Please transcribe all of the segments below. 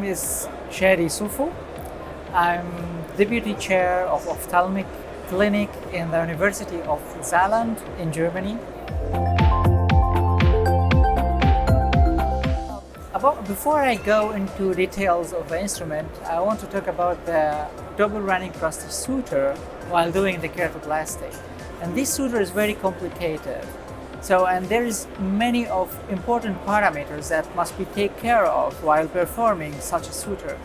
is Shady Suffo. I'm Deputy Chair of Ophthalmic Clinic in the University of Saarland in Germany. Before I go into details of the instrument, I want to talk about the double running cross-stitch suture while doing the keratoplasty. And this suture is very complicated. And there is many of important parameters that must be taken care of while performing such a suture.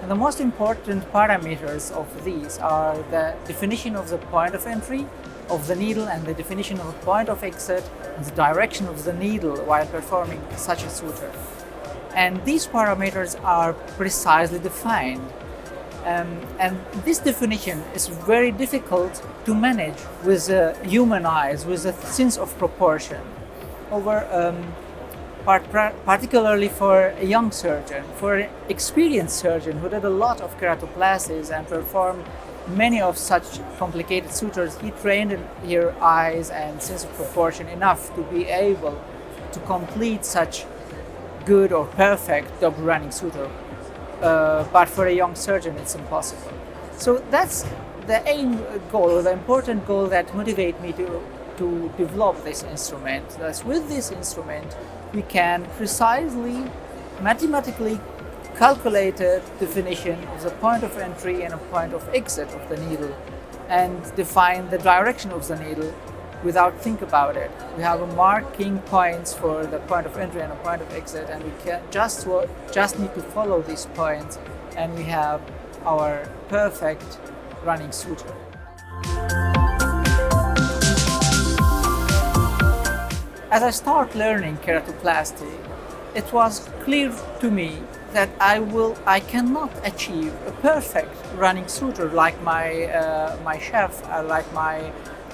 And the most important parameters of these are the definition of the point of entry of the needle and the definition of the point of exit and the direction of the needle while performing such a suture. And these parameters are precisely defined. And this definition is very difficult to manage with human eyes, with a sense of proportion, particularly for a young surgeon, for an experienced surgeon who did a lot of keratoplasties and performed many of such complicated sutures. He trained in his eyes and sense of proportion enough to be able to complete such good or perfect double running suture. But for a young surgeon, it's impossible. So that's the aim goal, or the important goal that motivates me to develop this instrument. Thus, with this instrument, we can precisely, mathematically calculate a definition of the point of entry and a point of exit of the needle, and define the direction of the needle without think about it. We have a marking points for the point of entry and a point of exit, and we can just need to follow these points, and we have our perfect running suture. As I start learning keratoplasty, it was clear to me that I cannot achieve a perfect running suture like my chef,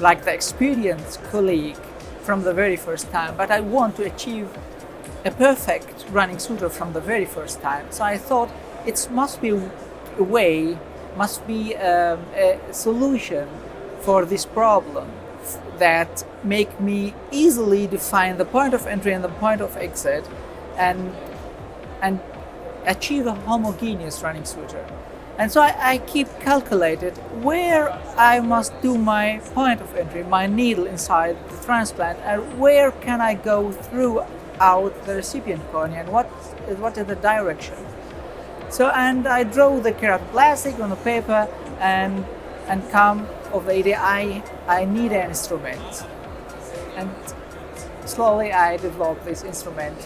like the experienced colleague from the very first time, but I want to achieve a perfect running suture from the very first time. So I thought it must be a way, must be a solution for this problem that make me easily define the point of entry and the point of exit and achieve a homogeneous running suture. And so I keep calculated where I must do my point of entry, my needle inside the transplant, and where can I go throughout the recipient cornea, and what is the direction. And I draw the keratoplastic on the paper and come of the idea I need an instrument. And slowly I developed this instrument,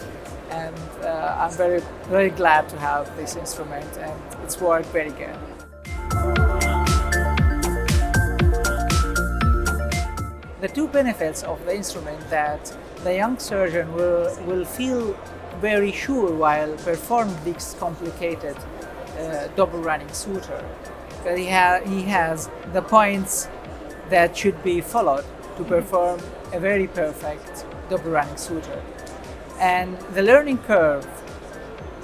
and I'm very, very glad to have this instrument, and it's worked very good. The two benefits of the instrument that the young surgeon will feel very sure while performing this complicated double running suture. He has the points that should be followed to perform a very perfect double running suture. And the learning curve,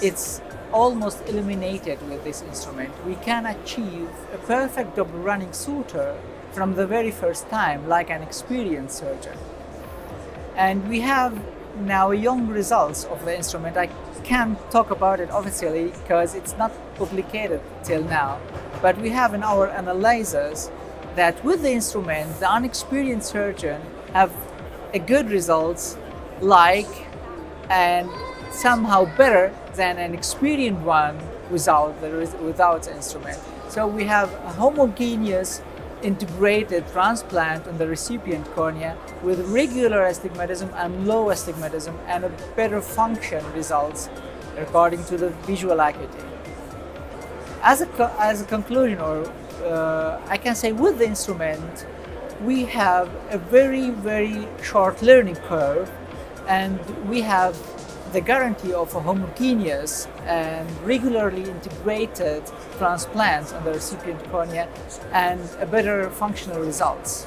it's almost eliminated with this instrument. We can achieve a perfect double running suture from the very first time, like an experienced surgeon. And we have now young results of the instrument. I can't talk about it officially because it's not publicated till now, but we have in our analyzers that with the instrument, the unexperienced surgeon have a good results and somehow better than an experienced one without the instrument. So we have a homogeneous integrated transplant on the recipient cornea with regular astigmatism and low astigmatism and a better function results according to the visual acuity. As a conclusion, I can say with the instrument we have a very, very short learning curve, and we have the guarantee of a homogeneous and regularly integrated transplants on the recipient cornea and a better functional results.